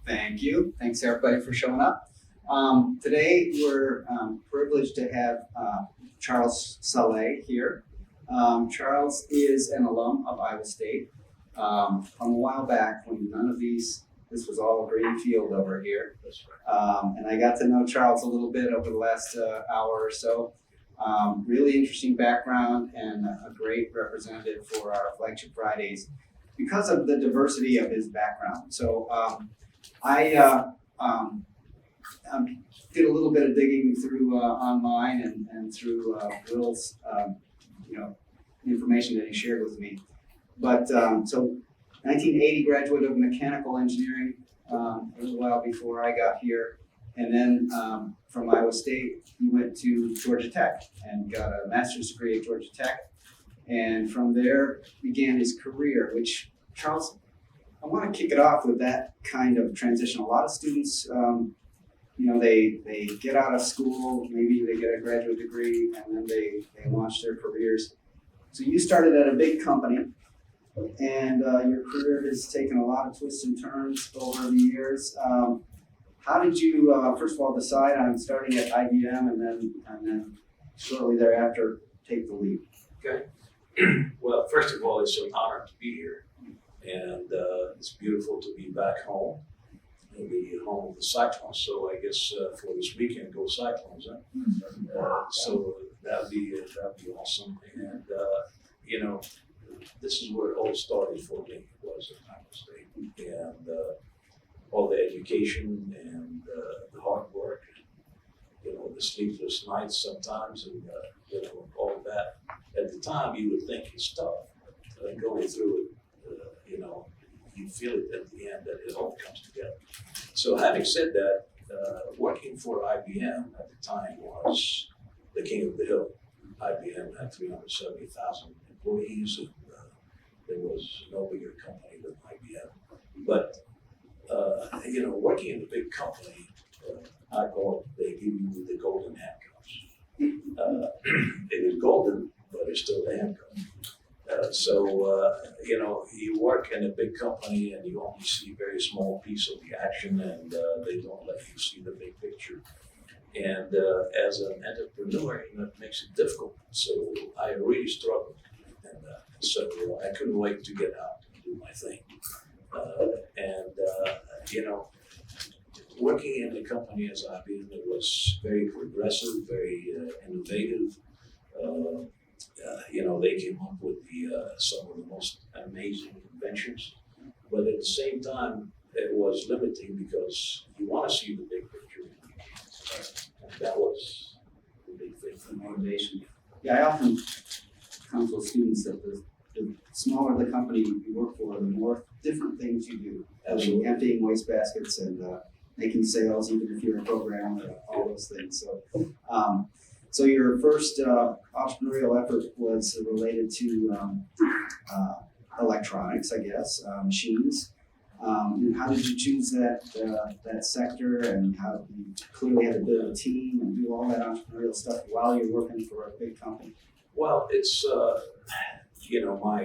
Thank you. Thanks everybody for showing up. Today we're privileged to have Charles Saleh here. Charles is an alum of Iowa State from a while back when this was all green field over here. And I got to know Charles a little bit over the last hour or so. Really interesting background and a great representative for our Flagship Fridays because of the diversity of his background. So I did a little bit of digging through online and through Will's information that he shared with me. But so 1980 graduate of mechanical engineering, a little while before I got here. And then from Iowa State, he went to Georgia Tech and got a master's degree at Georgia Tech. And from there began his career, which, Charles, I want to kick it off with that kind of transition. A lot of students, they get out of school, maybe they get a graduate degree, and then they launch their careers. So you started at a big company, and your career has taken a lot of twists and turns over the years. How did you, first of all, decide on starting at IBM and then shortly thereafter take the leap? Okay. Well, first of all, it's an honor to be here. And it's beautiful to be back home. Maybe home of the Cyclones. So I guess for this weekend, go Cyclones, huh? So that'd be awesome. And this is where it all started for me. It was at Iowa State, and all the education and the hard work, the sleepless nights sometimes, and all of that. At the time, you would think it's tough, but going through it. You feel it at the end that it all comes together. So having said that, working for IBM at the time was the king of the hill. IBM had 370,000 employees, and there was no bigger company than IBM. But, working in a big company, I call it, they give you the golden handcuffs. It is golden, but it's still the handcuff. You work in a big company and you only see a very small piece of the action, and they don't let you see the big picture. And as an entrepreneur, it makes it difficult. So I really struggled. And so I couldn't wait to get out and do my thing. Working in a company as IBM, it was very progressive, very innovative. They came up with some of the most amazing inventions, but at the same time, it was limiting because you want to see the big picture. And that was the big thing for Motivation. Yeah, I often counsel students that the smaller the company you work for, the more different things you do. Absolutely. Emptying waste baskets and making sales, even if you're a programmer, all those things. So your first entrepreneurial effort was related to electronics, I guess, machines. And how did you choose that sector, and how you clearly had to build a team and do all that entrepreneurial stuff while you're working for a big company? Well, it's, my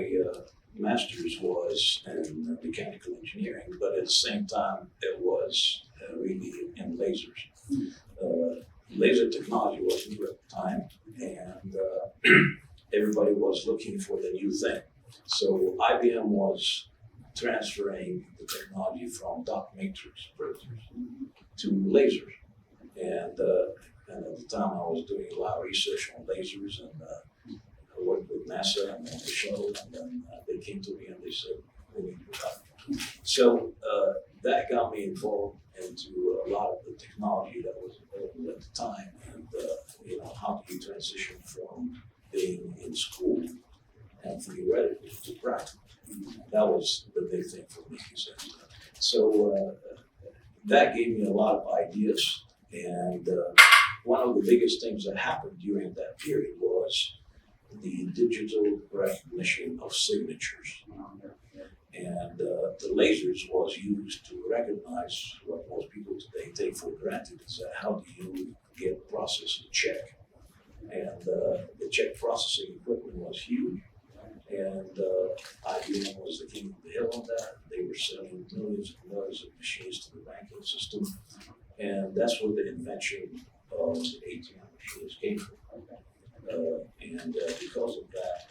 master's was in mechanical engineering, but at the same time, it was really in lasers. Laser technology was new at the time, and everybody was looking for the new thing. So IBM was transferring the technology from dot matrix printers to lasers. And at the time, I was doing a lot of research on lasers, and I worked with NASA and on the shuttle, and then they came to me and they said, we need your help. So that got me involved into a lot of the technology that was available at the time, and how do you transition from being in school and theoretical to practical. That was the big thing for me. So that gave me a lot of ideas, and one of the biggest things that happened during that period was the digital recognition of signatures. And the lasers was used to recognize what most people today take for granted, is that how do you process a check? And the check processing equipment was huge. And IBM was the king of the hill on that. They were selling millions and millions of machines to the banking system. And that's where the invention of the ATM machines came from. And because of that,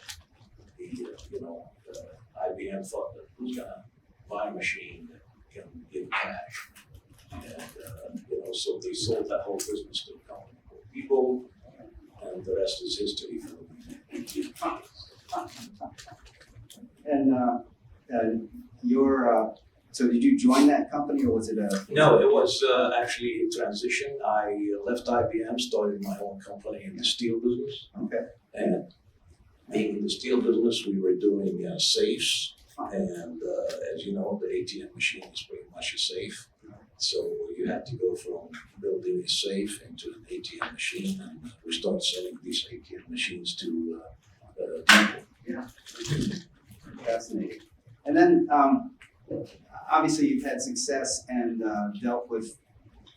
IBM thought that who's gonna buy a machine that can give cash? And so they sold that whole business to a company called People, and the rest is history. And so did you join that company, or was it No, it was actually a transition. I left IBM, started my own company in the steel business. Okay. And being in the steel business, we were doing safes. And as you know, the ATM machine is pretty much a safe. So you had to go from building a safe into an ATM machine, and we started selling these ATM machines to people. Yeah. Fascinating. And then obviously you've had success and dealt with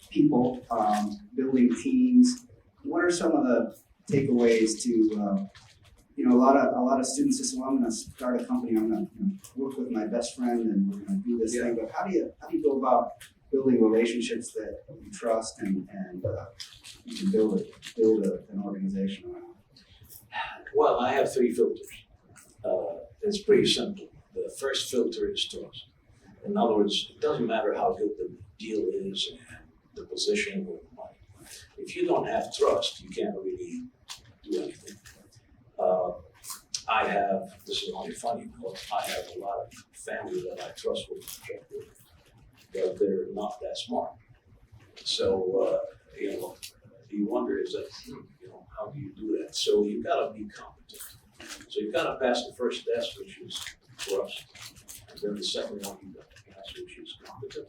people, building teams. What are some of the takeaways to a lot of students say, well, I'm going to start a company, I'm going to work with my best friend, and we're going to do this thing. But how do you go about building relationships that you trust and you can build an organization around? Well, I have 3 filters. It's pretty simple. The first filter is trust. In other words, it doesn't matter how good the deal is and the position or the money. If you don't have trust, you can't really do anything. This is only funny, but I have a lot of family that I trust with, but they're not that smart. So, you wonder, is that, how do you do that? So you've got to be competent. So you've got to pass the first test, which is trust. And then the second one you've got to pass, which is competent.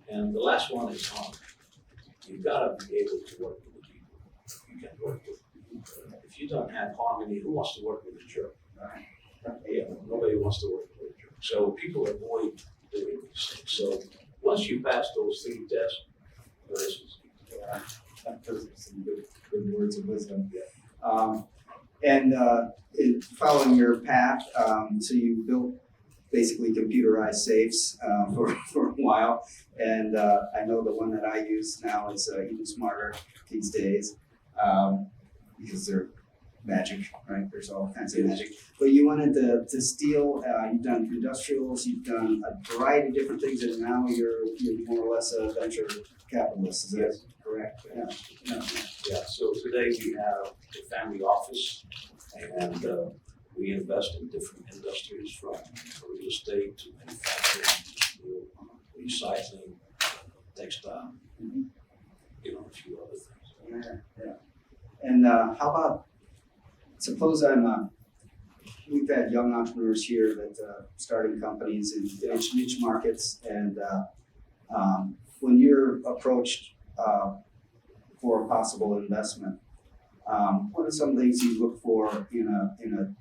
And the last one is honor. You've got to be able to work with the people you can work with. If you don't have harmony, who wants to work with a jerk? Yeah, nobody wants to work with a jerk. So people avoid doing these things. So once you pass those 3 tests, the rest is easy. Those are some good words of wisdom. In following your path, so you built basically computerized safes for a while, and I know the one that I use now is even smarter these days because they're magic, right? There's all kinds of magic. But you wanted to steal. You've done industrials. You've done a variety of different things, and now you're more or less a venture capitalist. Is that correct? Yeah. So today we have a family office, and we invest in different industries from real estate to manufacturing, recycling, textile, a few other things. Yeah. And how about, suppose we've had young entrepreneurs here that starting companies in niche markets, and when you're approached for a possible investment, what are some things you look for in a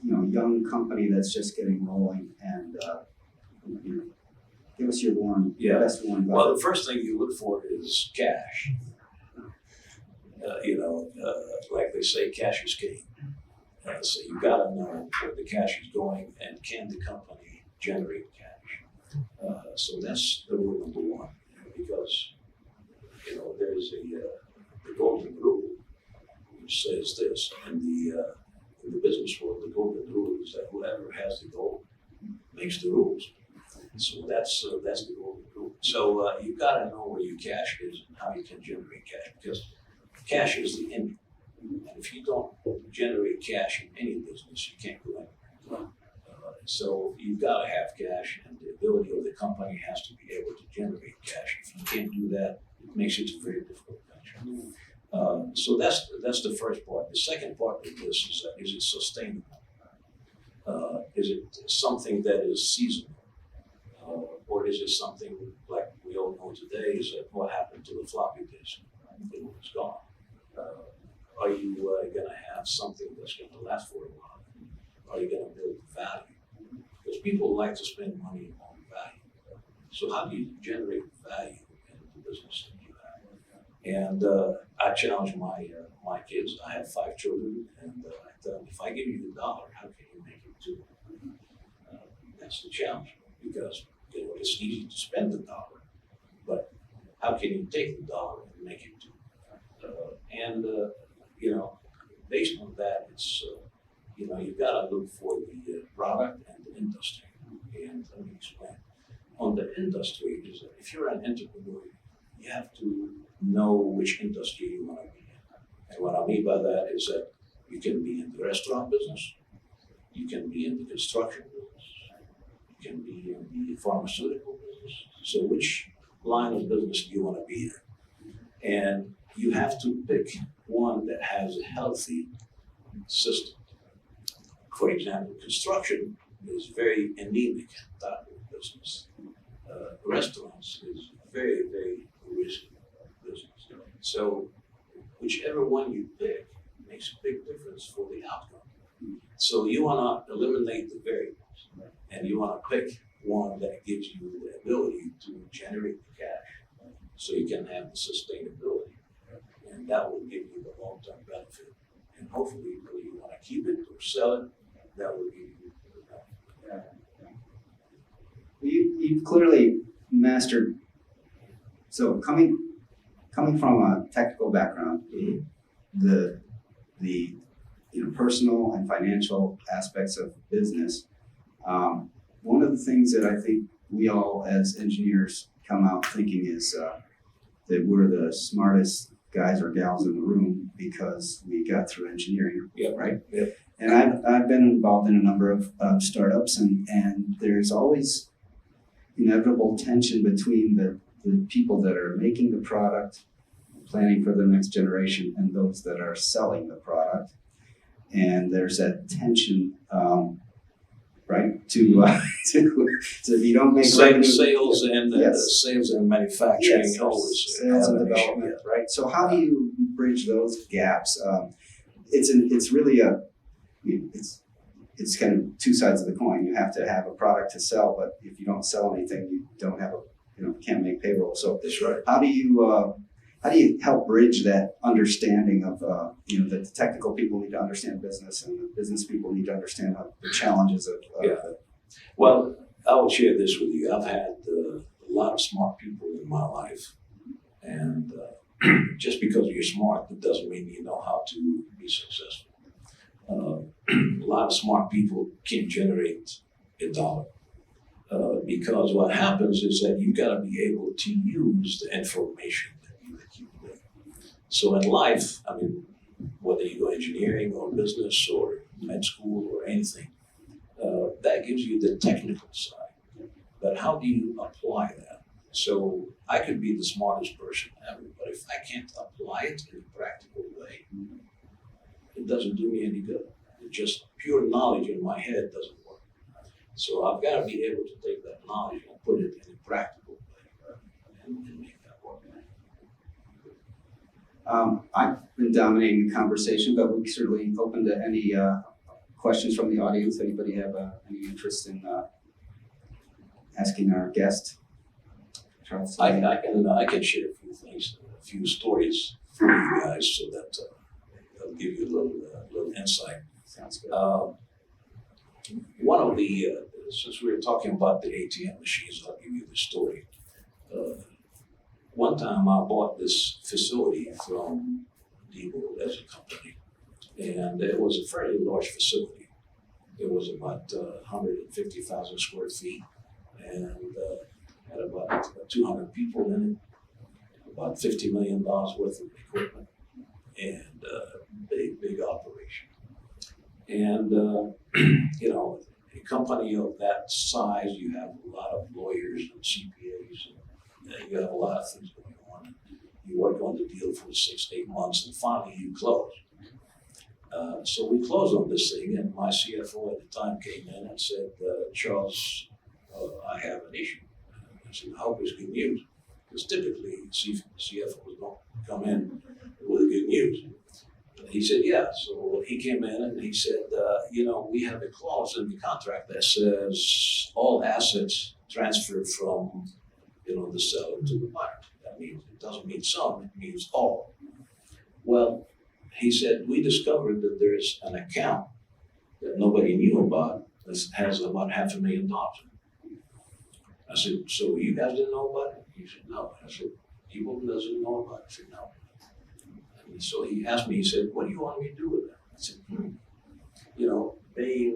young company that's just getting rolling? And give us your best one. Well, the first thing you look for is cash. Like they say, cash is king. So you got to know where the cash is going, and can the company generate cash? So that's the rule number 1, because there's the golden rule, which says this: in the business world, the golden rule is that whoever has the gold makes the rules. So that's the golden rule. So you've got to know where your cash is and how you can generate cash, because cash is the engine. And if you don't generate cash in any business, you can't go anywhere. So you've got to have cash, and the ability of the company has to be able to generate cash. If you can't do that, it makes it a very difficult venture. So that's the first part. The second part of this is that, is it sustainable? Is it something that is seasonal? Or is it something like we all know today, is that what happened to the floppy disk? It's gone. Are you going to have something that's going to last for a while? Are you going to build value? Because people like to spend money on value. So how do you generate value in the business that you have? And I challenge my kids. I have 5 children, and I tell them, if I give you $1, how can you make it too. That's the challenge because it's easy to spend the dollar, but how can you take the dollar and make it two? Based on that, it's you've got to look for the product and the industry. And let me explain. On the industry, is that if you're an entrepreneur, you have to know which industry you want to be in. And what I mean by that is that you can be in the restaurant business, you can be in the construction business, you can be in the pharmaceutical business. So which line of business do you want to be in? And you have to pick one that has a healthy system. For example, construction is very anemic type of business. Restaurants is very, very risky business. So whichever one you pick makes a big difference for the outcome. So you want to eliminate the variables, and you want to pick one that gives you the ability to generate the cash, so you can have the sustainability, and that will give you the long-term benefit. And hopefully, whether you want to keep it or sell it, that will give you the benefit. You've clearly mastered. So coming from a technical background, the personal and financial aspects of business. One of the things that I think we all as engineers come out thinking is that we're the smartest guys or gals in the room because we got through engineering, right? Yep. And I've been involved in a number of startups, and there's always inevitable tension between the people that are making the product, planning for the next generation, and those that are selling the product. And there's that tension, right? To so if you don't make revenue, sales and manufacturing, yes, always sales and have an issue, development, right? So how do you bridge those gaps? It's kind of two sides of the coin. You have to have a product to sell, but if you don't sell anything, you don't have can't make payroll. So That's right. how do you help bridge that understanding of that the technical people need to understand business, and the business people need to understand the challenges of Well, I will share this with you. I've had a lot of smart people in my life, and just because you're smart, it doesn't mean you know how to be successful. A lot of smart people can't generate a dollar because what happens is that you've got to be able to use the information that you accumulate. So in life, I mean, whether you go engineering or business or med school or anything, that gives you the technical side. But how do you apply that? So I could be the smartest person ever, but if I can't apply it in a practical way, it doesn't do me any good. Just pure knowledge in my head doesn't work. So I've got to be able to take that knowledge and put it in a practical way and make that work. I've been dominating the conversation, but we're certainly open to any questions from the audience. Anybody have any interest in asking our guest? Charles? I can share a few things, a few stories for you guys, so that that'll give you a little insight. Sounds good. One of the since we were talking about the ATM machines, I'll give you the story. One time I bought this facility from Diebold as a company, and it was a fairly large facility. It was about 150,000 square feet, and had about 200 people in it, about $50 million worth of equipment, and big operation. And a company of that size, you have a lot of lawyers and CPAs, and you have a lot of things going on. You work on the deal for 6 to 8 months, and finally you close. So we closed on this thing, and my CFO at the time came in and said, Charles, I have an issue. I said, I hope it's good news, because typically CFOs don't come in with good news. He said, yeah. So he came in and he said, we have a clause in the contract that says all assets transfer from, the seller to the buyer. That means it doesn't mean some, it means all. Well, he said, we discovered that there's an account that nobody knew about that has about $500,000. I said, so you guys didn't know about it? He said, no. I said, people doesn't know about it? I said, no. And so he asked me, he said, what do you want me to do with that? I said, they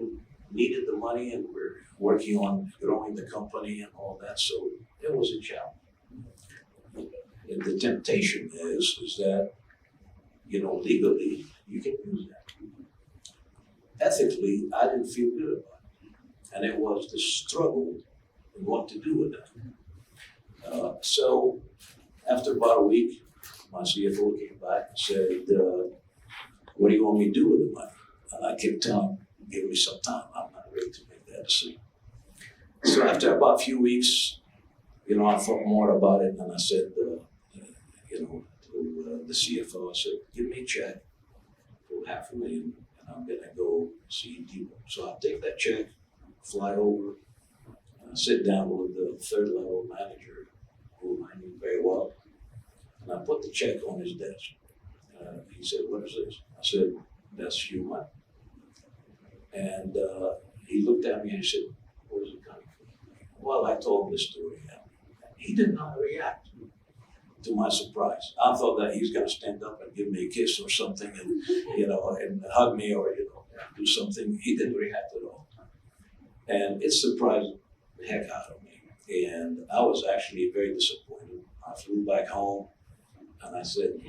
needed the money and we're working on growing the company and all that. So it was a challenge. And the temptation is that, legally, you can use that. Ethically, I didn't feel good about it. And it was the struggle in what to do with that. So after about a week, my CFO came back and said, what do you want me to do with the money? And I kept telling him, give me some time. I'm not ready to make that decision. So after about a few weeks, I thought more about it, and I said, to the CFO, I said, give me a check for $500,000, and I'm gonna go see people. So I'll take that check, fly over, sit down with the third level manager, who I knew very well, and I put the check on his desk. He said, what is this? I said, that's your money. And he looked at me and he said, where is it coming from? Well, I told him the story. He did not react, to my surprise. I thought that he was going to stand up and give me a kiss or something and, and hug me or, do something. He didn't react at all. And it surprised the heck out of me. And I was actually very disappointed. I flew back home and I said,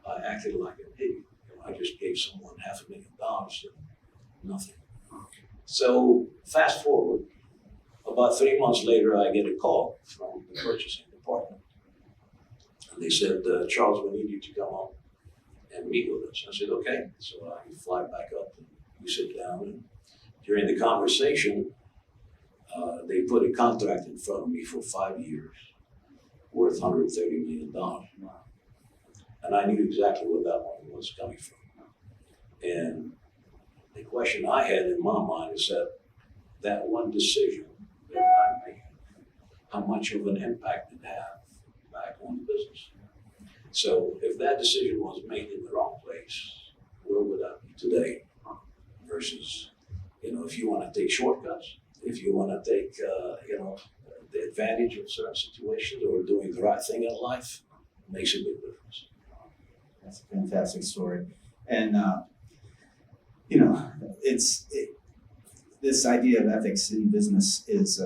I acted like an idiot. I just gave someone $500,000 and nothing. So fast forward, about 3 months later, I get a call from the purchasing department. And they said, Charles, we need you to come on and meet with us. I said, okay. So I fly back up and we sit down. And during the conversation, they put a contract in front of me for 5 years, worth $130 million. And I knew exactly where that money was coming from. And the question I had in my mind is that one decision that I made, how much of an impact it had back on the business. So if that decision was made in the wrong place, where would I be today? Versus, if you want to take shortcuts, if you want to take, the advantage of certain situations or doing the right thing in life, it makes a big difference. That's a fantastic story. And, this idea of ethics in business is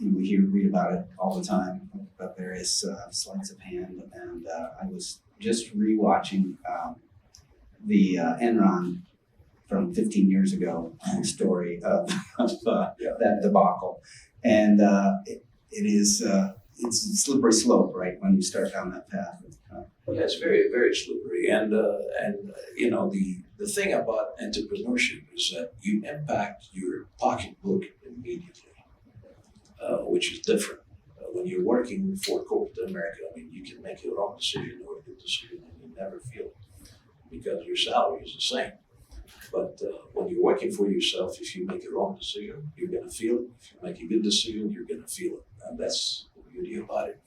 we read about it all the time, but various sleights of hand. And I was just rewatching the Enron from 15 years ago story of that debacle, and it's a slippery slope, right? When you start down that path. Yeah, it's very, very slippery. And the thing about entrepreneurship is that you impact your pocketbook immediately, which is different. When you're working for corporate America, you can make your own decision or a good decision and you never feel it because your salary is the same. But when you're working for yourself, if you make your own decision, you're going to feel it. If you make a good decision, you're going to feel it. And that's the beauty about it.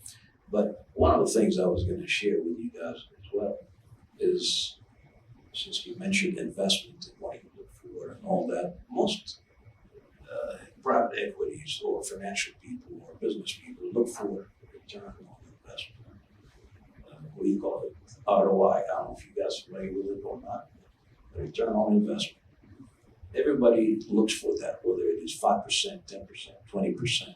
But one of the things I was going to share with you guys as well is, since you mentioned investment and what you look for and all that, most private equities or financial people or business people look for a return on investment. What do you call it? ROI. I don't know if you guys are familiar with it or not. Return on investment. Everybody looks for that, whether it is 5%, 10%, 20%.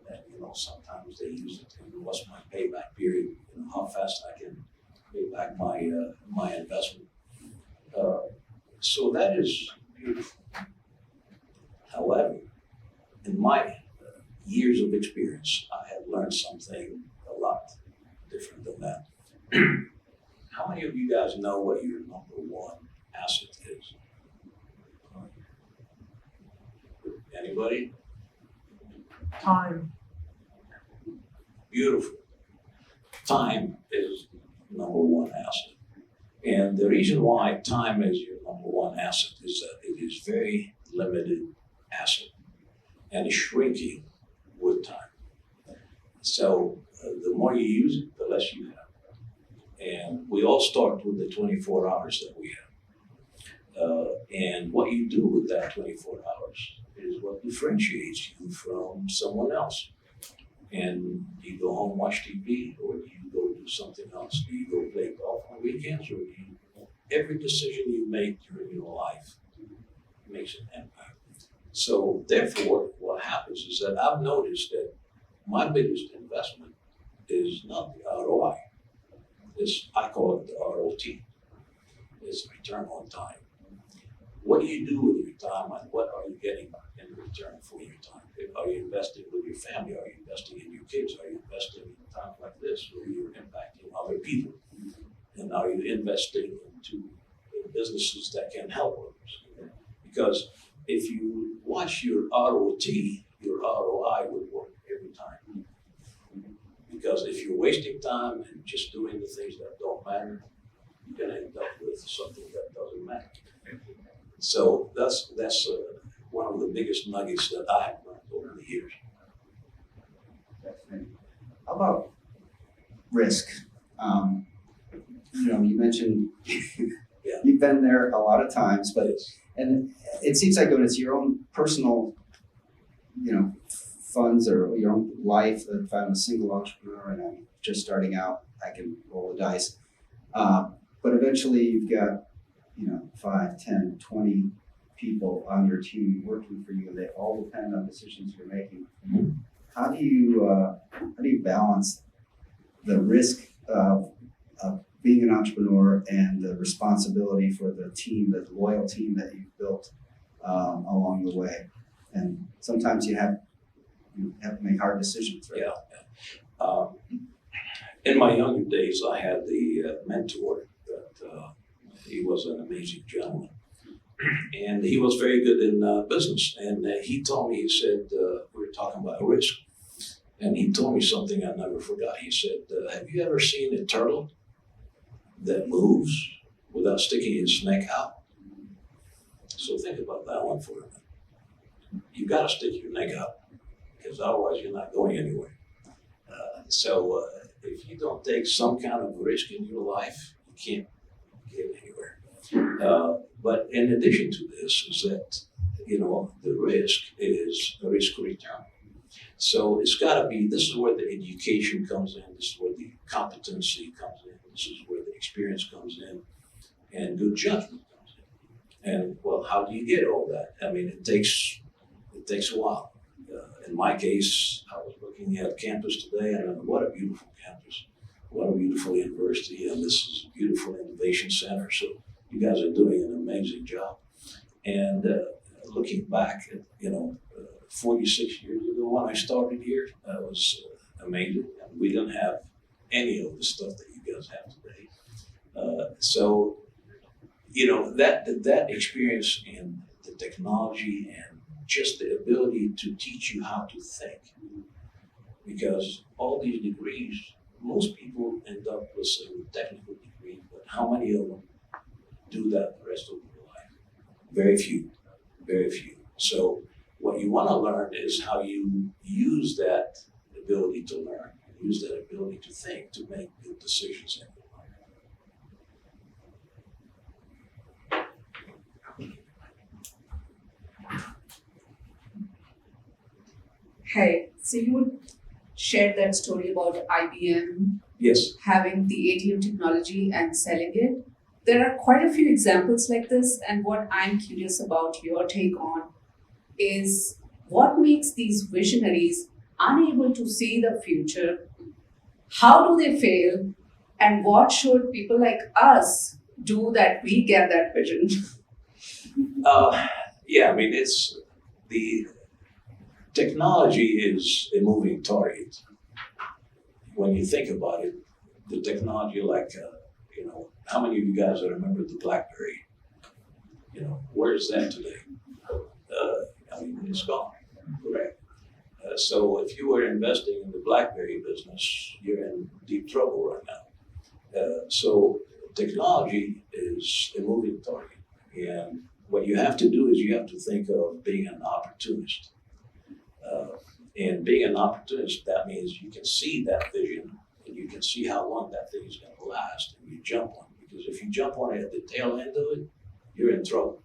And sometimes they use it. What's my payback period? How fast I can pay back my investment. So that is beautiful. However, in my years of experience, I have learned something a lot different than that. How many of you guys know what your number one asset is? Anybody? Time. Beautiful. Time is number one asset. And the reason why time is your number one asset is that it is very limited asset and is shrinking with time. So the more you use it, the less you have. And we all start with the 24 hours that we have. And what you do with that 24 hours is what differentiates you from someone else. And do you go home, watch TV, or do you go do something else? Do you go play golf on weekends, or do you, every decision you make during your life makes an impact. So therefore, what happens is that I've noticed that my biggest investment is not the ROI. I call it the ROT. It's return on time. What do you do with your time, and what are you getting in return for your time? Are you investing with your family? Are you investing in your kids? Are you investing in times like this where you're impacting other people? And are you investing into businesses that can help others? Because if you watch your ROT, your ROI would work every time. Because if you're wasting time and just doing the things that don't matter, you're going to end up with something that doesn't matter. So that's one of the biggest nuggets that I have learned over the years. How about risk? You mentioned you've been there a lot of times, but and it seems like when it's your own personal, funds or your own life. If I'm a single entrepreneur and I'm just starting out, I can roll the dice. But eventually, you've got 5, 10, 20 people on your team working for you, and they all depend on decisions you're making. How do you balance the risk of being an entrepreneur and the responsibility for the team, the loyal team that you've built along the way? And sometimes you have to make hard decisions, right? Yeah. In my younger days, I had the mentor that he was an amazing gentleman. And he was very good in business. And he told me, he said, we were talking about risk. And he told me something I never forgot. He said, have you ever seen a turtle that moves without sticking his neck out? So think about that one for a minute. You got to stick your neck out, because otherwise you're not going anywhere. So if you don't take some kind of risk in your life, you can't get anywhere. But in addition to this is that, the risk is a risk return. So it's got to be, this is where the education comes in, this is where the competency comes in, this is where the experience comes in, and good judgment comes in. And well, how do you get all that? I mean, it takes a while. In my case, I was looking at campus today, and what a beautiful campus, what a beautiful university, and this is a beautiful innovation center. So you guys are doing an amazing job. And looking back at 46 years ago when I started here, that was amazing. And we didn't have any of the stuff that you guys have today. So that experience in the technology and just the ability to teach you how to think. Because all these degrees, most people end up with a technical degree, but how many of them do that the rest of their life? Very few, very few. So what you want to learn is how you use that ability to learn, use that ability to think to make good decisions in your life. Hey, so you shared that story about IBM Yes. having the ATM technology and selling it. There are quite a few examples like this, and what I'm curious about your take on is what makes these visionaries unable to see the future? How do they fail? And what should people like us do that we get that vision? It's the technology is a moving target. When you think about it, the technology, how many of you guys remember the BlackBerry? Where is that today? It's gone, correct? So if you were investing in the BlackBerry business, you're in deep trouble right now. So technology is a moving target. And what you have to do is you have to think of being an opportunist. And being an opportunist, that means you can see that vision and you can see how long that thing is going to last, and you jump on it. Because if you jump on it at the tail end of it, you're in trouble.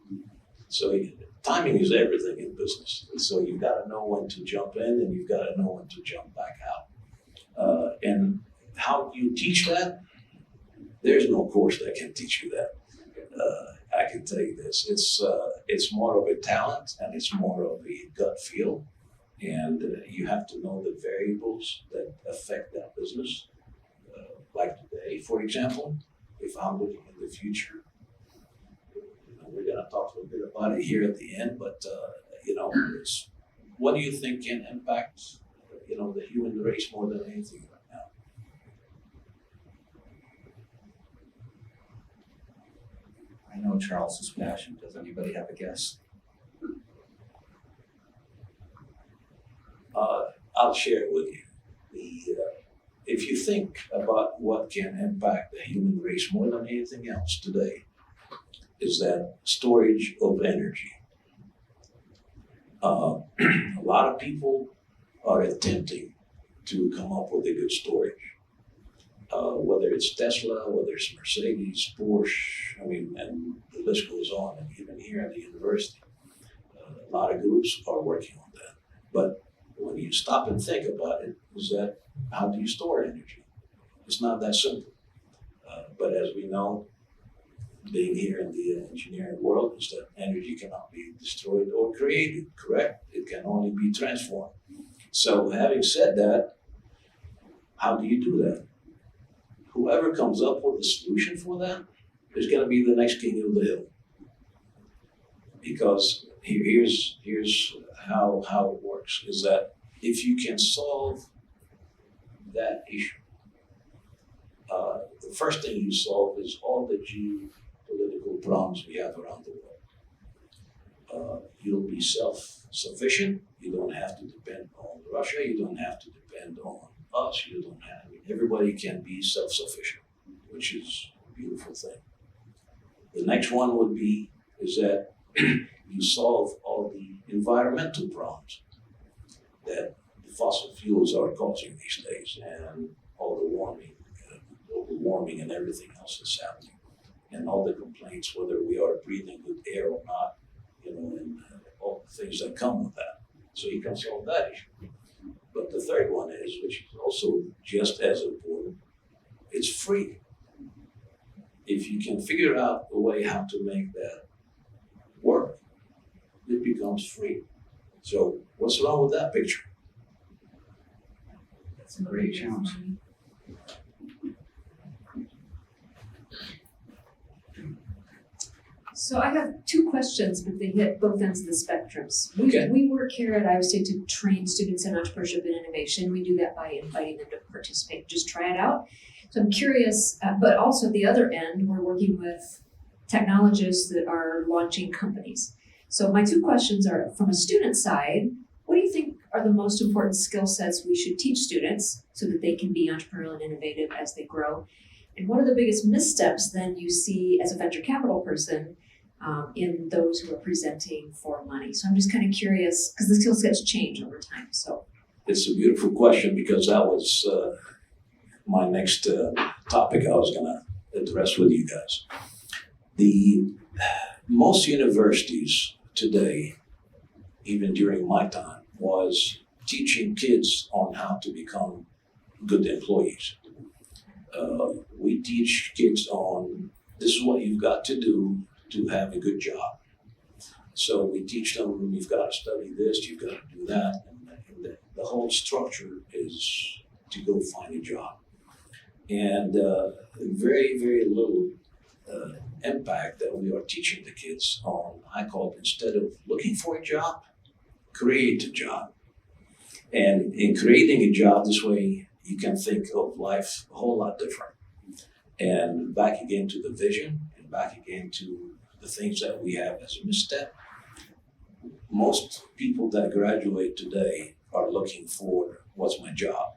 So timing is everything in business. So you've got to know when to jump in and you've got to know when to jump back out. And how do you teach that? There's no course that can teach you that. I can tell you this: it's more of a talent and it's more of a gut feel, and you have to know the variables that affect that business. Like today, for example, if I'm looking in the future, we're going to talk a little bit about it here at the end. But it's, what do you think can impact the human race more than anything right now? I know Charles's passion. Does anybody have a guess? I'll share it with you. If you think about what can impact the human race more than anything else today, is that storage of energy. A lot of people are attempting to come up with a good storage. Whether it's Tesla, whether it's Mercedes, Porsche, and the list goes on. And even here at the university, a lot of groups are working on that. But when you stop and think about it, is that how do you store energy? It's not that simple. But as we know, being here in the engineering world, is that energy cannot be destroyed or created, correct? It can only be transformed. So having said that, how do you do that? Whoever comes up with a solution for that is going to be the next king of the hill. Because here's how it works, is that if you can solve that issue, the first thing you solve is all the geopolitical problems we have around the world. You'll be self-sufficient. You don't have to depend on Russia. You don't have to depend on us. You don't have. Everybody can be self-sufficient, which is a beautiful thing. The next one would be is that you solve all the environmental problems that the fossil fuels are causing these days, and all the global warming, and everything else that's happening, and all the complaints whether we are breathing good air or not, and all the things that come with that. So you can solve that issue. But the third one is, which is also just as important, it's free. If you can figure out a way how to make that work, it becomes free. So what's wrong with that picture? That's a great challenge. So I have two questions, but they hit both ends of the spectrums. Okay. We work here at Iowa State to train students in entrepreneurship and innovation. We do that by inviting them to participate, just try it out. So I'm curious, but also at the other end, we're working with technologists that are launching companies. So my two questions are, from a student side, what do you think are the most important skill sets we should teach students so that they can be entrepreneurial and innovative as they grow? And what are the biggest missteps then you see as a venture capital person in those who are presenting for money? So I'm just kind of curious, because the skill sets change over time. So It's a beautiful question, because that was my next topic I was going to address with you guys. Most universities today, even during my time, was teaching kids on how to become good employees. We teach kids on this is what you've got to do to have a good job. So we teach them you've got to study this, you've got to do that, and the whole structure is to go find a job. And very, very little impact that we are teaching the kids on, I call it, instead of looking for a job, create a job. And in creating a job this way, you can think of life a whole lot different. And back again to the vision, and back again to the things that we have as a misstep. Most people that graduate today are looking for, what's my job?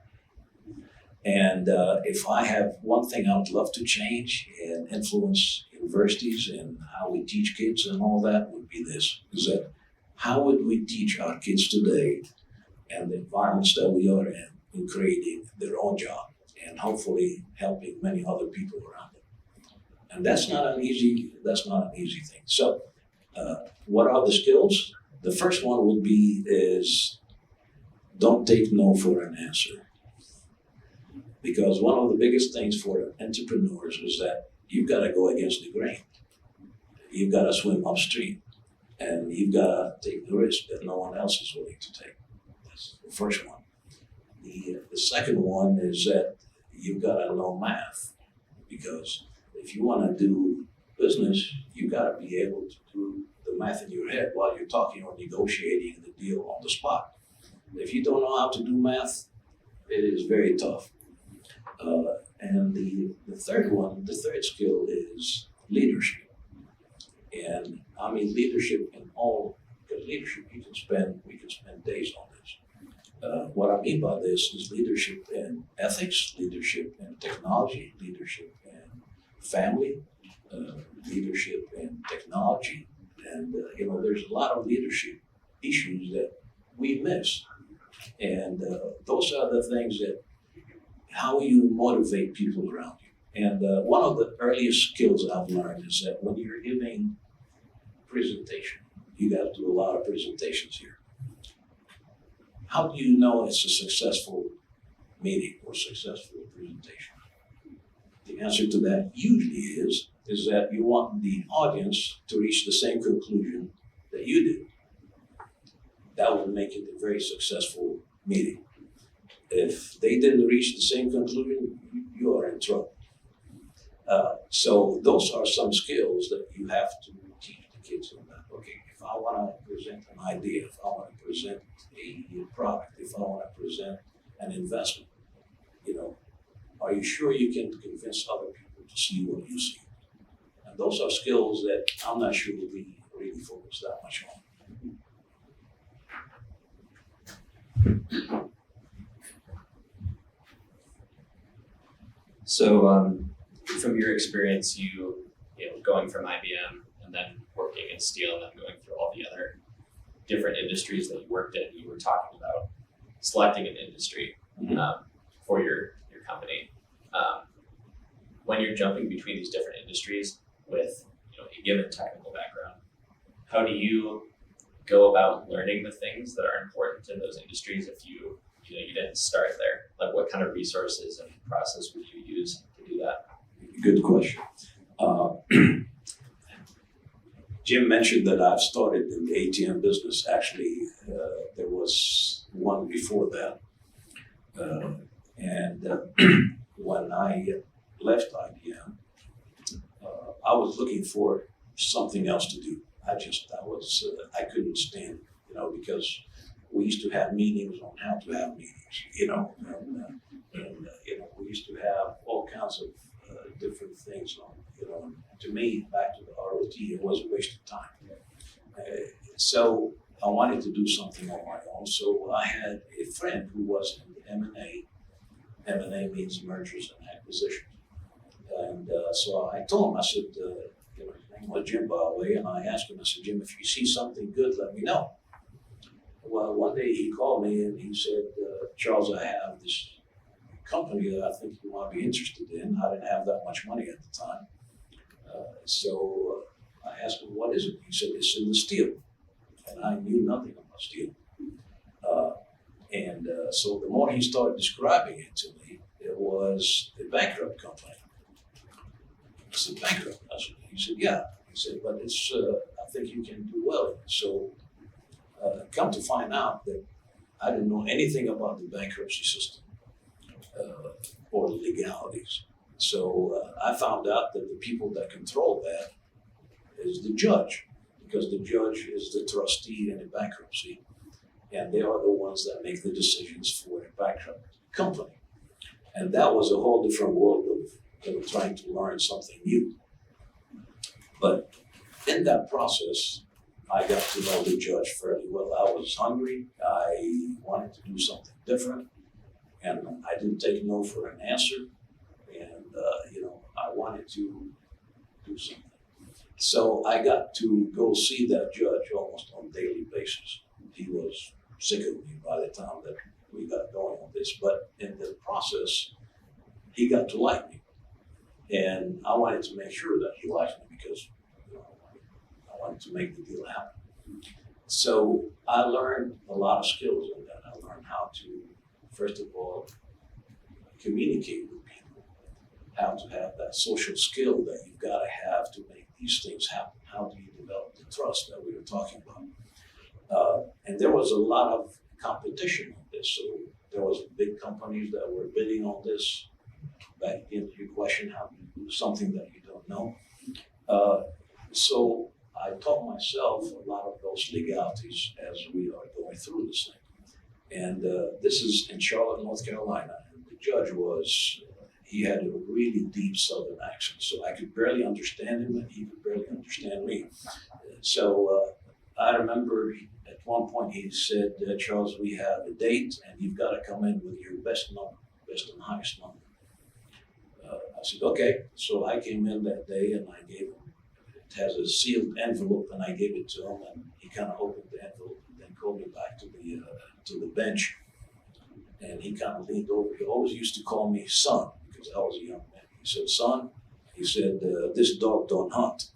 And if I have one thing I would love to change and influence universities and how we teach kids and all that, would be this, is that how would we teach our kids today and the environments that we are in creating their own job and hopefully helping many other people around them? And that's not an easy thing. So, what are the skills? The first one would be is don't take no for an answer. Because one of the biggest things for entrepreneurs is that you've got to go against the grain. You've got to swim upstream, and you've got to take the risk that no one else is willing to take. That's the first one. The second one is that you've got to know math, because if you want to do business, you've got to be able to do the math in your head while you're talking or negotiating the deal on the spot. If you don't know how to do math, it is very tough. And the third skill is leadership. And I mean leadership in all, because leadership we can spend days on this. What I mean by this is leadership in ethics, leadership in technology, leadership in family, leadership in technology. And there's a lot of leadership issues that we miss. And those are the things that how you motivate people around you. And one of the earliest skills I've learned is that when you're giving presentation, you got to do a lot of presentations here. How do you know it's a successful meeting or successful presentation? The answer to that usually is that you want the audience to reach the same conclusion that you did. That would make it a very successful meeting. If they didn't reach the same conclusion, you are in trouble. So those are some skills that you have to teach the kids about. Okay, if I want to present an idea, if I want to present a product, if I want to present an investment, are you sure you can convince other people to see what you see? And those are skills that I'm not sure we really focus that much on. So, from your experience, you going from IBM and then working in steel and then going through all the other different industries that you worked in, you were talking about selecting an industry for your company. When you're jumping between these different industries with a given technical background, how do you go about learning the things that are important in those industries if you didn't start there? Like, what kind of resources and process would you use to do that? Good question. Jim mentioned that I've started in the ATM business. Actually, there was one before that. When I left IBM, I was looking for something else to do. I couldn't stand, because we used to have meetings on how to have meetings, we used to have all kinds of different things on, to me, back to the ROT, it was a waste of time. So I wanted to do something on my own. So I had a friend who was in the M&A. M&A means mergers and acquisitions. And so I told him, I said, his name was Jim, by the way, and I asked him, I said, Jim, if you see something good, let me know. Well, one day he called me and he said, Charles, I have this company that I think you might be interested in. I didn't have that much money at the time. So I asked him, what is it? He said, it's in the steel. And I knew nothing about steel. So the more he started describing it to me, it was a bankrupt company. I said, bankrupt? He said, yeah. He said, but it's, I think you can do well in it. So come to find out that I didn't know anything about the bankruptcy system or legalities. So I found out that the people that control that is the judge, because the judge is the trustee in a bankruptcy, and they are the ones that make the decisions for a bankrupt company. And that was a whole different world of trying to learn something new. But in that process, I got to know the judge fairly well. I was hungry. I wanted to do something different, and I didn't take no for an answer. And I wanted to do something. So I got to go see that judge almost on a daily basis. He was sick of me by the time that we got going on this. But in the process, he got to like me. And And I wanted to make sure that he liked me because I wanted to make the deal happen. So I learned a lot of skills in that. I learned how to, first of all, communicate with people, how to have that social skill that you've got to have to make these things happen. How do you develop the trust that we were talking about? And there was a lot of competition on this. So there was big companies that were bidding on this. Back into your question, how do you do something that you don't know? So I taught myself a lot of those legalities as we are going through this thing. And this is in Charlotte, North Carolina. And the judge he had a really deep Southern accent. So I could barely understand him and he could barely understand me. So I remember at one point he said, Charles, we have a date and you've got to come in with your best number, best and highest number. I said, okay. So I came in that day and I gave him, it has a sealed envelope and I gave it to him and he kind of opened the envelope and then called me back to the bench. And he kind of leaned over. He always used to call me son because I was a young man. He said, son, he said, this dog don't hunt.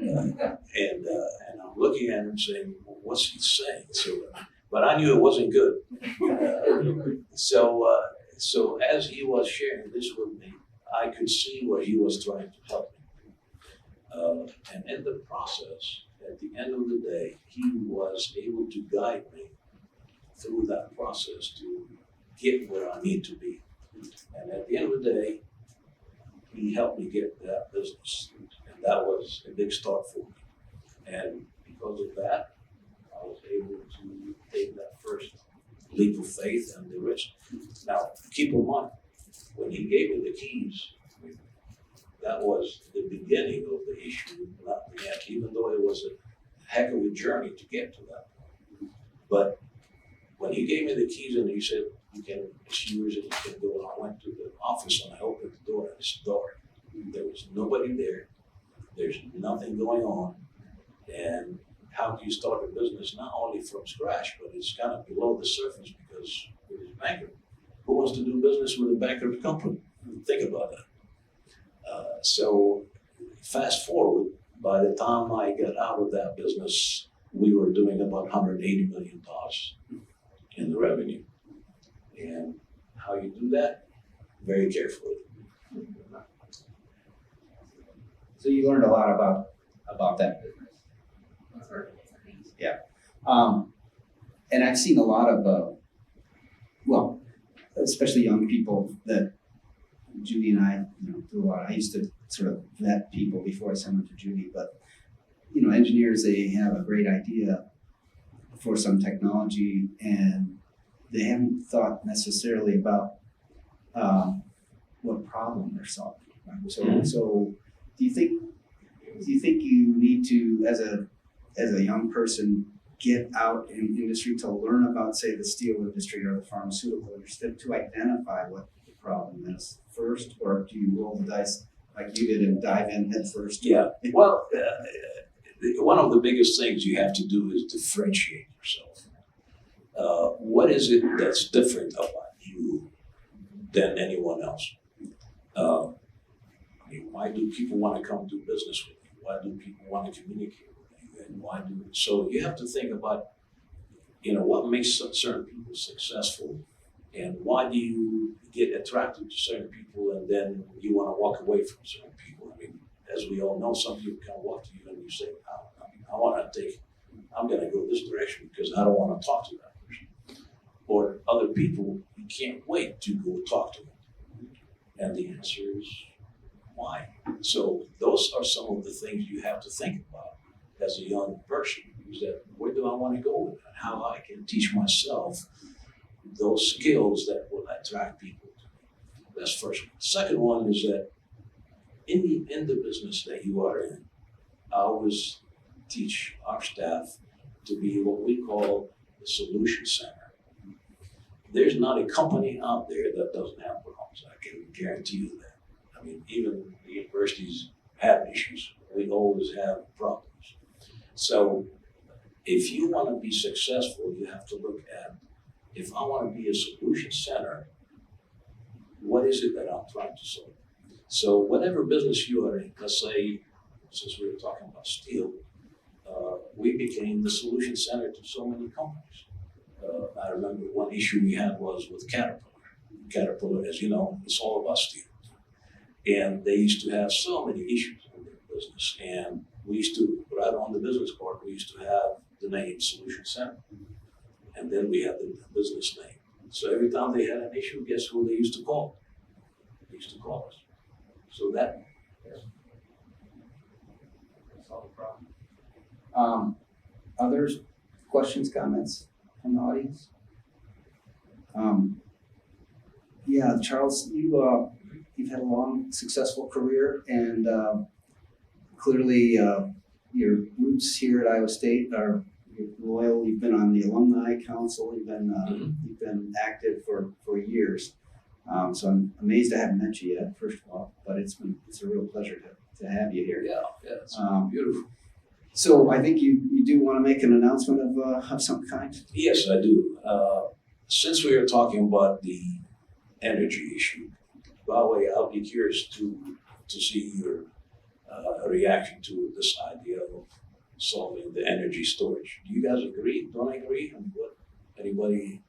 And I'm looking at him saying, well, what's he saying? So, but I knew it wasn't good. So as he was sharing this with me, I could see where he was trying to help me. And in the process, at the end of the day, he was able to guide me through that process to get where I need to be. And at the end of the day, he helped me get that business. And that was a big start for me. And because of that, I was able to take that first leap of faith and the risk. Now, keep in mind, when he gave me the keys, that was the beginning of the issue, not the end, even though it was a heck of a journey to get to that point. But when he gave me the keys and he said, it's yours and you can go, I went to the office and I opened the door and it's dark. There was nobody there. There's nothing going on. And how do you start a business not only from scratch, but it's kind of below the surface because it is bankrupt. Who wants to do business with a bankrupt company? Think about that. So fast forward, by the time I got out of that business, we were doing about $180 million in the revenue. And how you do that? Very carefully. So you learned a lot about that business. Yeah. And I've seen a lot of, especially young people that Judy and I, do a lot. I used to sort of vet people before I sent them to Judy, but engineers, they have a great idea for some technology and they haven't thought necessarily about what problem they're solving. Right? So do you think you need to, as a young person, get out in industry to learn about, say, the steel industry or the pharmaceutical industry to identify what the problem is first, or do you roll the dice like you did and dive in head first? Yeah. Well, one of the biggest things you have to do is differentiate yourself. What is it that's different about you than anyone else? Why do people want to come do business with you? Why do people want to communicate with you? So you have to think about, what makes certain people successful, and why do you get attracted to certain people, and then you want to walk away from certain people. I mean, as we all know, some people can walk to you and you say, I'm going to go this direction because I don't want to talk to that person. Or other people, you can't wait to go talk to them. And the answer is, why? So those are some of the things you have to think about as a young person. Is that where do I want to go with that? How I can teach myself those skills that will attract people to me. That's first one. Second one is that in the business that you are in, I always teach our staff to be what we call the solution center. There's not a company out there that doesn't have problems. I can guarantee you that. I mean, even the universities have issues. We always have problems. So if you want to be successful, you have to look at, if I want to be a solution center, what is it that I'm trying to solve? So whatever business you are in, let's say, since we were talking about steel, we became the solution center to so many companies. I remember one issue we had was with Caterpillar. Caterpillar, as you know, it's all about steel. And they used to have so many issues in their business. And we used to, right on the business card, we used to have the name Solution Center. And then we had the business name. So every time they had an issue, guess who they used to call? They used to call us. So that. Solve the problem. Other questions, comments from the audience? Yeah, Charles, you've had a long, successful career, and clearly your roots here at Iowa State are loyal. You've been on the alumni council. You've been active for years. So I'm amazed I haven't met you yet, first of all, but it's a real pleasure to have you here. Yeah, it's beautiful. So I think you do want to make an announcement of some kind. Yes, I do. Since we are talking about the energy issue, by the way, I'll be curious to see your reaction to this idea of solving the energy storage. Do you guys agree? Don't agree? And what? Anybody?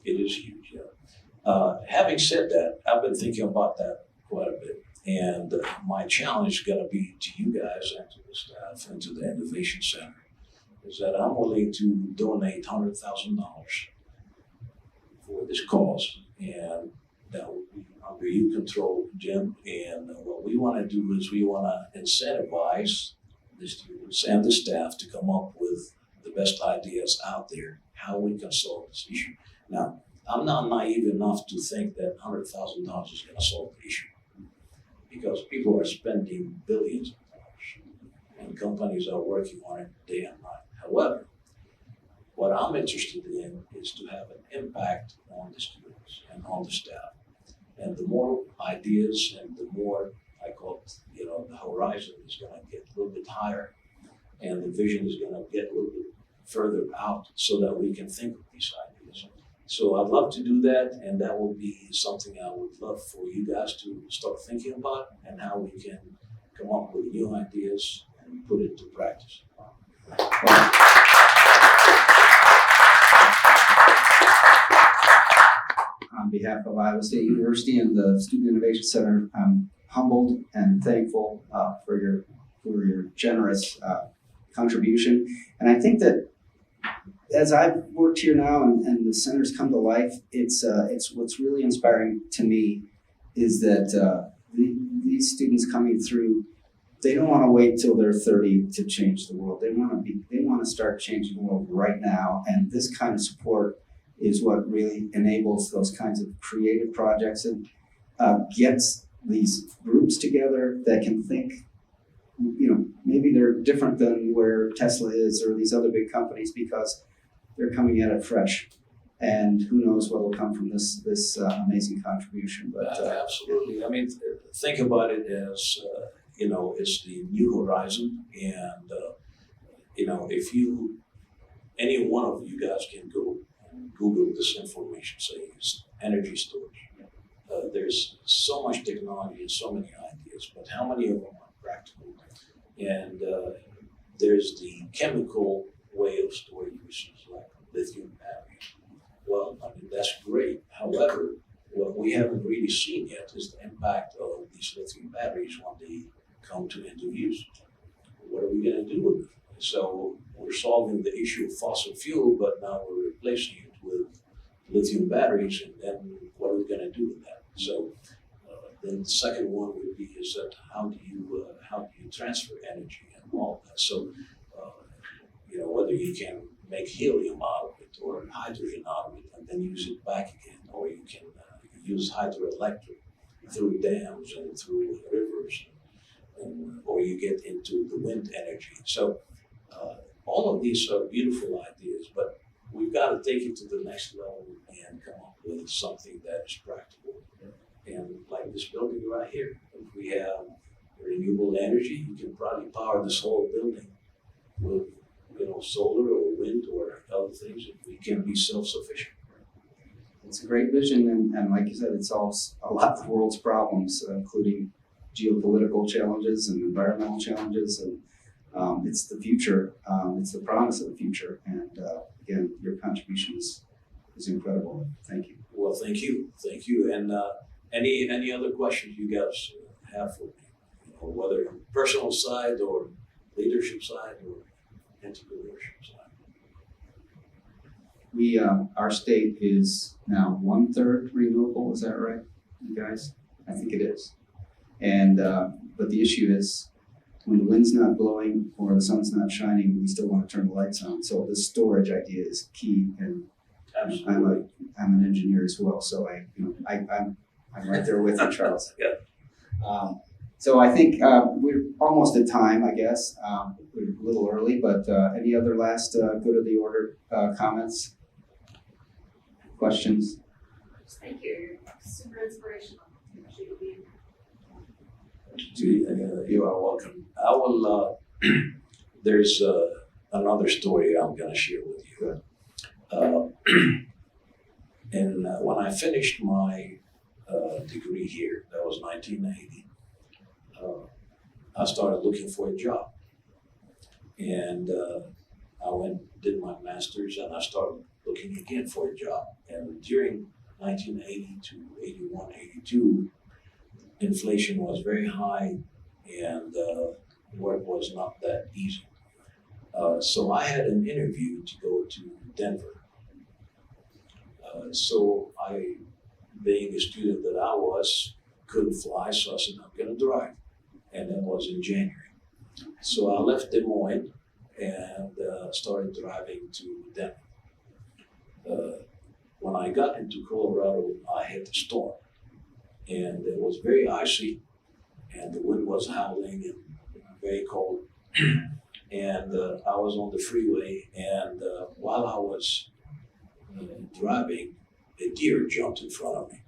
It is huge, yeah. Having said that, I've been thinking about that quite a bit. And my challenge is going to be to you guys and to the staff and to the Innovation Center is that I'm willing to donate $100,000 for this cause. And that will be under your control, Jim. And what we want to do is we want to incentivize the students and the staff to come up with the best ideas out there, how we can solve this issue. Now, I'm not naive enough to think that $100,000 is going to solve the issue, because people are spending billions of dollars and companies are working on it day and night. However, what I'm interested in is to have an impact on the students and on the staff. And the more ideas and the more, I call it, the horizon is going to get a little bit higher and the vision is going to get a little bit further out so that we can think of these ideas. So I'd love to do that, and that will be something I would love for you guys to start thinking about and how we can come up with new ideas and put it to practice. On behalf of Iowa State University and the Student Innovation Center, I'm humbled and thankful for your generous contribution. And I think that as I've worked here now and the center's come to life, it's what's really inspiring to me is that these students coming through, they don't want to wait till they're 30 to change the world. They want to start changing the world right now, and this kind of support is what really enables those kinds of creative projects and gets these groups together that can think. Maybe they're different than where Tesla is or these other big companies because they're coming at it fresh, and who knows what will come from this amazing contribution. But absolutely. I mean, think about it as it's the new horizon, and if any one of you guys can go and Google this information, say it's energy storage. There's so much technology and so many ideas, but how many of them are practical? And there's the chemical way of storing resources like lithium batteries. Well, I mean, that's great. However, what we haven't really seen yet is the impact of these lithium batteries when they come to end of use. What are we going to do with it? So we're solving the issue of fossil fuel, but now we're replacing it with lithium batteries, and then what are we going to do with that? So then the second one would be is that how do you transfer energy and all of that? So whether you can make helium out of it or hydrogen out of it and then use it back again, or you can use hydroelectric through dams and through rivers, or you get into the wind energy. So all of these are beautiful ideas, but we've got to take it to the next level and come up with something that is practical. And like this building right here, if we have renewable energy, you can probably power this whole building with solar or wind or other things, if we can be self-sufficient. it's a great vision, and like you said, it solves a lot of the world's problems, including geopolitical challenges and environmental challenges, and it's the future. It's the promise of the future, and again, your contribution is incredible. Thank you. Well, thank you. And any other questions you guys have for me? You know, whether on personal side or leadership side or entrepreneurship side. We our state is now 1/3 renewable. Is that right, you guys? I think it is. And but the issue is, when the wind's not blowing or the sun's not shining, we still want to turn the lights on. So the storage idea is key, and Absolutely. I'm an engineer as well, so I'm right there with you, Charles. Yeah. So I think we're almost at time, I guess. We're a little early, but any other last good of the order comments, questions? Thank you. You're super inspirational. Appreciate you being You are welcome. I will. There's another story I'm going to share with you. And when I finished my degree here, that was 1980. I started looking for a job, and I did my master's, and I started looking again for a job. And during 1980 to 81, 82, inflation was very high, and work was not that easy. So I had an interview to go to Denver. So I, being a student that I was, couldn't fly, so I said, I'm going to drive. And that was in January. So I left Des Moines and started driving to Denver. When I got into Colorado, I hit a storm. And it was very icy, and the wind was howling and very cold. And I was on the freeway, and while I was driving, a deer jumped in front of me.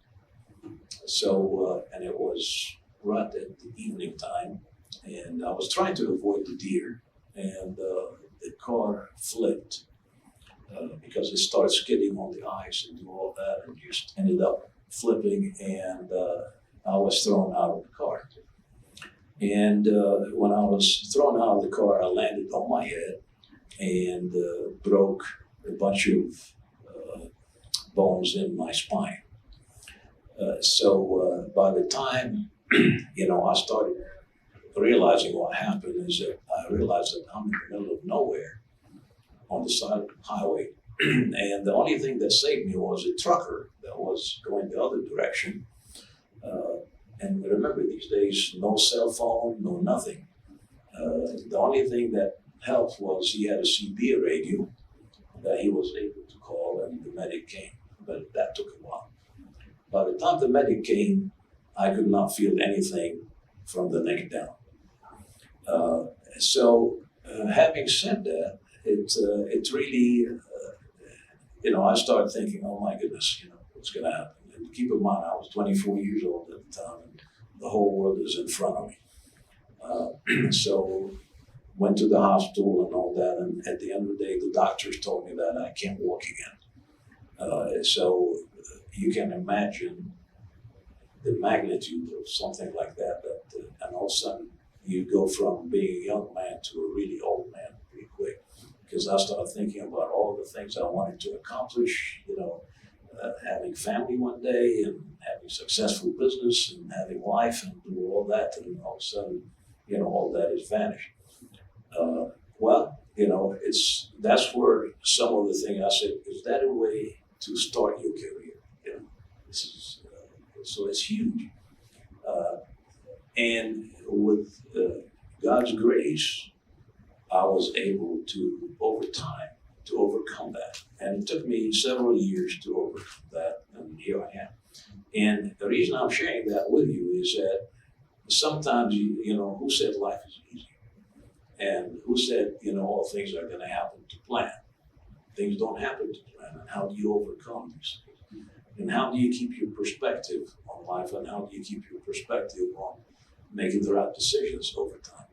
So, and it was right at the evening time, and I was trying to avoid the deer, and the car flipped because it started skidding on the ice and do all that, and just ended up flipping, and I was thrown out of the car. And when I was thrown out of the car, I landed on my head and broke a bunch of bones in my spine. So by the time, I started realizing what happened, is that I realized that I'm in the middle of nowhere on the side of the highway. And the only thing that saved me was a trucker that was going the other direction. And remember, these days, no cell phone, no nothing. The only thing that helped was he had a CB radio that he was able to call, and the medic came. But that took a while. By the time the medic came, I could not feel anything from the neck down. So having said that, it really, I started thinking, oh my goodness, what's going to happen? And keep in mind, I was 24 years old at the time, and the whole world is in front of me. So went to the hospital and all that, and at the end of the day, the doctors told me that I can't walk again. So you can imagine the magnitude of something like that, and all of a sudden you go from being a young man to a really old man pretty quick. Because I started thinking about all the things I wanted to accomplish, having family one day and having successful business and having life and do all that, and all of a sudden, all that has vanished. That's where some of the things I said, is that a way to start your career? This is so it's huge. And with God's grace, I was able to, over time, to overcome that. And it took me several years to overcome that, and here I am. And the reason I'm sharing that with you is that sometimes, who said life is easy? And who said, all things are going to happen to plan? Things don't happen to plan. And how do you overcome these things? And how do you keep your perspective on life? And how do you keep your perspective on making the right decisions over time?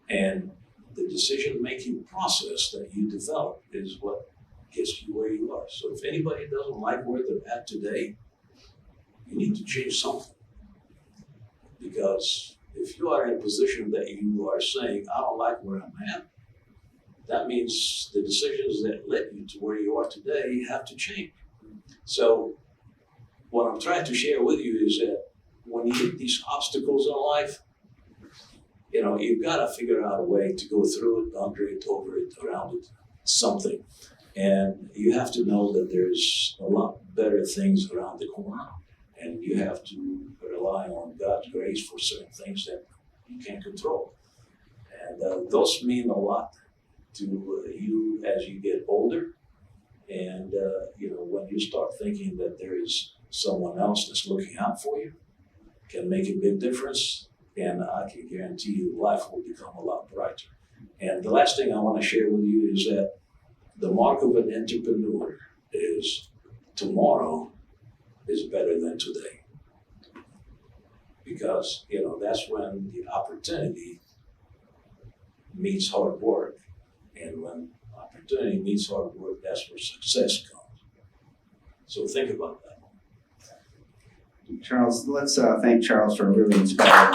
And the decision-making process that you develop is what gets you where you are. So if anybody doesn't like where they're at today, you need to change something. Because if you are in a position that you are saying, I don't like where I'm at, that means the decisions that led you to where you are today have to change. So what I'm trying to share with you is that when you hit these obstacles in life, you've got to figure out a way to go through it, under it, over it, around it, something. And you have to know that there's a lot better things around the corner. And you have to rely on God's grace for certain things that you can't control. And those mean a lot to you as you get older. And, when you start thinking that there is someone else that's looking out for you, can make a big difference. And I can guarantee you life will become a lot brighter. And the last thing I want to share with you is that the mark of an entrepreneur is tomorrow is better than today. Because, that's when the opportunity meets hard work. And when opportunity meets hard work, that's where success comes. So think about that. Charles, let's thank Charles for a really inspiring